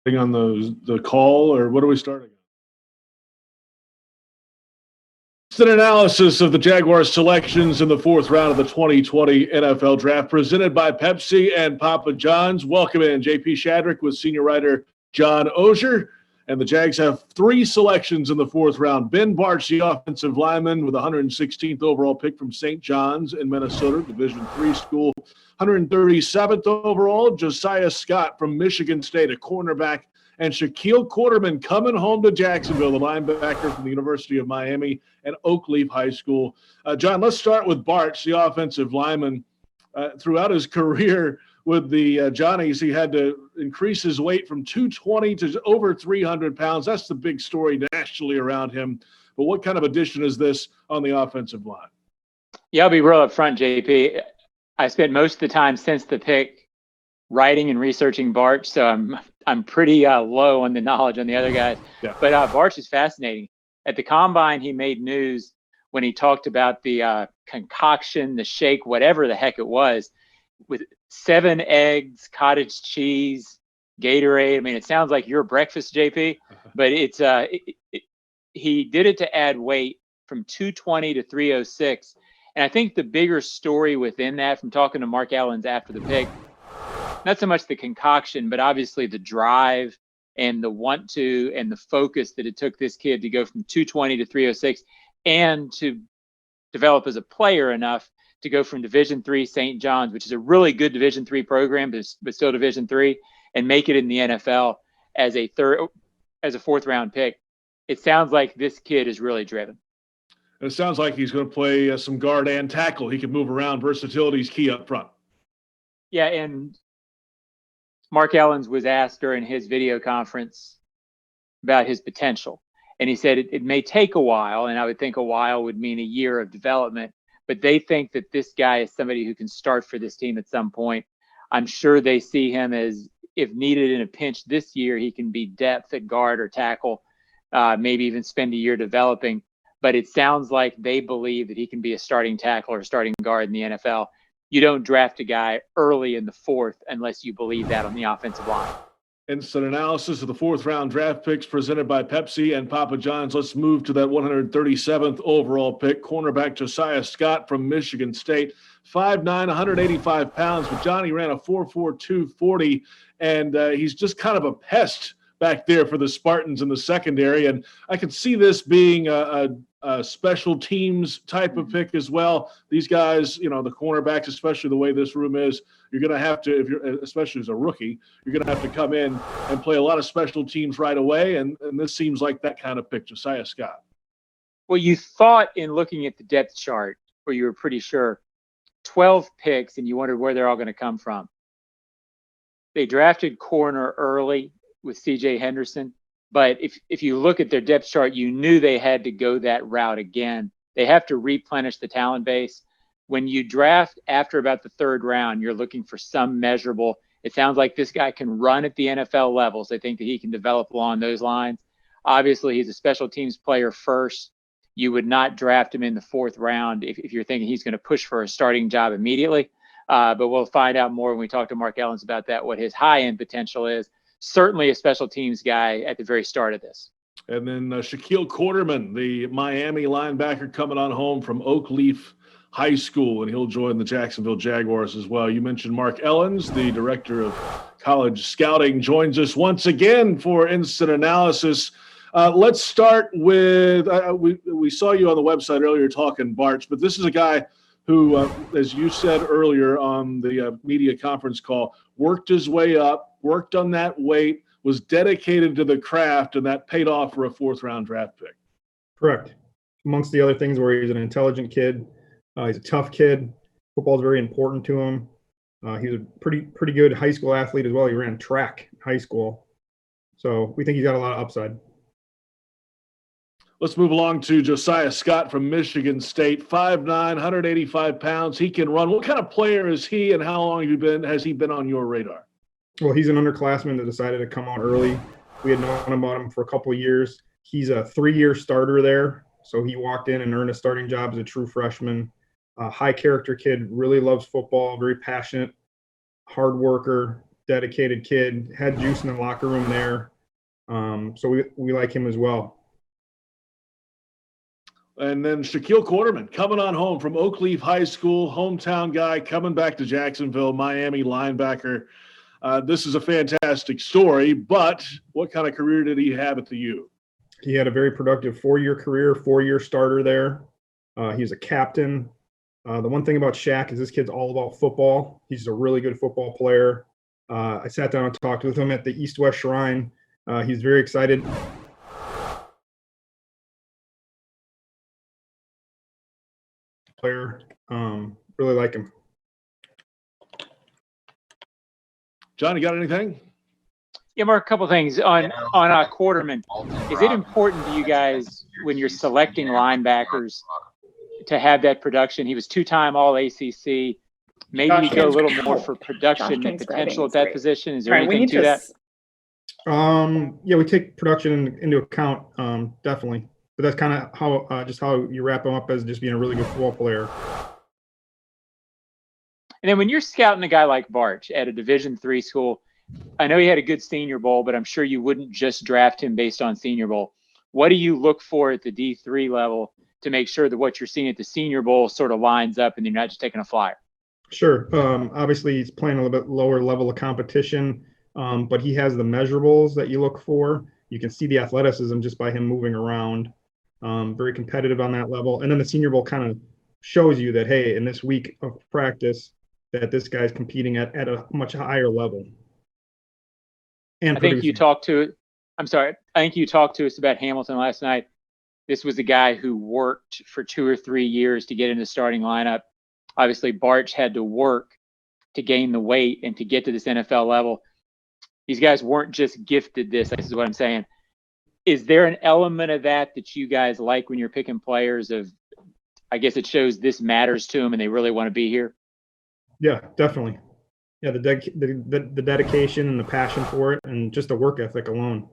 on the call, or what are we starting? It's an analysis of the Jaguars selections in the fourth round of the 2020 NFL Draft, presented by Pepsi and Papa John's. Welcome in, JP Shadrick with senior writer John Oehser. And the Jags have three selections in the fourth round. Ben Bartch, the offensive lineman, with 116th overall pick from St. John's in Minnesota, Division III school. 137th overall, Josiah Scott from Michigan State, a cornerback. And Shaquille Quarterman coming home to Jacksonville, the linebacker from the University of Miami and Oakleaf High School. John, let's start with Bartch, the offensive lineman. Throughout his career with the Johnnies, he had to increase his weight from 220 to over 300 pounds. That's the big story nationally around him. But what kind of addition is this on the offensive line? Yeah, I'll be real up front, JP. I spent most of the time since the pick writing and researching Bartch, so I'm pretty low on the knowledge on the other guys. Yeah. But Bartch is fascinating. At the Combine, he made news when he talked about the concoction, the shake, whatever the heck it was, with 7 eggs, cottage cheese, Gatorade. I mean, it sounds like your breakfast, JP, but it's he did it to add weight from 220 to 306. And I think the bigger story within that, from talking to Mark Ellens after the pick, not so much the concoction, but obviously the drive and the want to and the focus that it took this kid to go from 220 to 306 and to develop as a player enough to go from Division III St. John's, which is a really good Division III program, but still Division III, and make it in the NFL as a fourth round pick. It sounds like this kid is really driven. It sounds like he's going to play some guard and tackle. He can move around. Versatility is key up front. Yeah, and Mark Ellens was asked during his video conference about his potential. And he said it may take a while, and I would think a while would mean a year of development, but they think that this guy is somebody who can start for this team at some point. I'm sure they see him as, if needed in a pinch this year, he can be depth at guard or tackle, maybe even spend a year developing. But it sounds like they believe that he can be a starting tackle or starting guard in the NFL. You don't draft a guy early in the fourth unless you believe that on the offensive line. Instant analysis of the fourth round draft picks presented by Pepsi and Papa John's. Let's move to that 137th overall pick, cornerback Josiah Scott from Michigan State, 5'9", 185 pounds. But Johnny ran a 4.42 240, and he's just kind of a pest back there for the Spartans in the secondary. And I could see this being a special teams type of pick as well. These guys, the cornerbacks, especially the way this room is, you're going to have to, especially as a rookie, you're going to have to come in and play a lot of special teams right away. And this seems like that kind of pick, Josiah Scott. Well, you thought in looking at the depth chart, where you were pretty sure 12 picks and you wondered where they're all going to come from. They drafted corner early with C.J. Henderson. But if you look at their depth chart, you knew they had to go that route again. They have to replenish the talent base. When you draft after about the third round, you're looking for some measurable. It sounds like this guy can run at the NFL levels. They think that he can develop along those lines. Obviously, he's a special teams player first. You would not draft him in the fourth round if you're thinking he's going to push for a starting job immediately. But we'll find out more when we talk to Mark Ellens about that, what his high-end potential is. Certainly a special teams guy at the very start of this. And then Shaquille Quarterman, the Miami linebacker, coming on home from Oakleaf High School, and he'll join the Jacksonville Jaguars as well. You mentioned Mark Ellens, the director of college scouting, joins us once again for instant analysis. Let's start with we saw you on the website earlier talking Bartch, but this is a guy who, as you said earlier on the media conference call, worked his way up, worked on that weight, was dedicated to the craft, and that paid off for a fourth-round draft pick. Correct. Amongst the other things where he's an intelligent kid, he's a tough kid. Football is very important to him. He was a pretty good high school athlete as well. He ran track in high school. So we think he's got a lot of upside. Let's move along to Josiah Scott from Michigan State, 5'9", 185 pounds. He can run. What kind of player is he, and how long has he been on your radar? Well, he's an underclassman that decided to come out early. We had known about him for a couple of years. He's a 3-year starter there, so he walked in and earned a starting job as a true freshman. High character kid, really loves football, very passionate, hard worker, dedicated kid, had juice in the locker room there. So we like him as well. And then Shaquille Quarterman coming on home from Oakleaf High School, hometown guy, coming back to Jacksonville, Miami linebacker. This is a fantastic story, but what kind of career did he have at the U? He had a very productive 4-year career, 4-year starter there. He's a captain. The one thing about Shaq is this kid's all about football. He's a really good football player. I sat down and talked with him at the East-West Shrine. He's very excited. Player, really like him. John, you got anything? Yeah, Mark, a couple things on Quarterman. Is it important to you guys when you're selecting linebackers to have that production? He was 2-time All-ACC. Maybe you go a little more for production and potential at that position. Is there anything to that? Yeah, we take production into account, definitely. But that's kind of how just how you wrap him up as just being a really good football player. And then when you're scouting a guy like Bartch at a Division III school, I know he had a good Senior Bowl, but I'm sure you wouldn't just draft him based on Senior Bowl. What do you look for at the D3 level to make sure that what you're seeing at the Senior Bowl sort of lines up and you're not just taking a flyer? Sure. Obviously, he's playing a little bit lower level of competition, but he has the measurables that you look for. You can see the athleticism just by him moving around. Very competitive on that level. And then the Senior Bowl kind of shows you that, hey, in this week of practice, that this guy's competing at a much higher level. And I think you talked to us about Hamilton last night. This was a guy who worked for 2 or 3 years to get in the starting lineup. Obviously, Bartch had to work to gain the weight and to get to this NFL level. These guys weren't just gifted this is what I'm saying. Is there an element of that you guys like when you're picking players of, I guess it shows this matters to them and they really want to be here? Yeah, definitely. Yeah, the dedication and the passion for it and just the work ethic alone.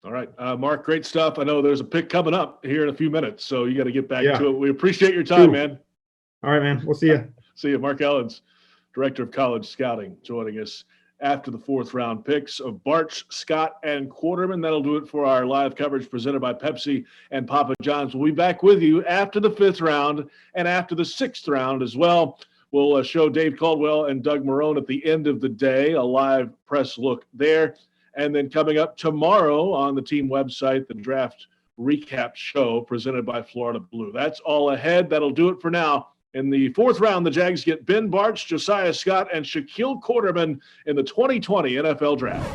All right. Mark, great stuff. I know there's a pick coming up here in a few minutes, so you got to get back to it. We appreciate your time, man. All right, man. We'll see you. See you. Mark Ellens, Director of College Scouting, joining us after the 4th round picks of Bartch, Scott, and Quarterman. That'll do it for our live coverage presented by Pepsi and Papa John's. We'll be back with you after the 5th round and after the 6th round as well. We'll show Dave Caldwell and Doug Marone at the end of the day, a live press look there. And then coming up tomorrow on the team website, the draft recap show presented by Florida Blue. That's all ahead. That'll do it for now. In the 4th round, the Jags get Ben Bartch, Josiah Scott, and Shaquille Quarterman in the 2020 NFL Draft.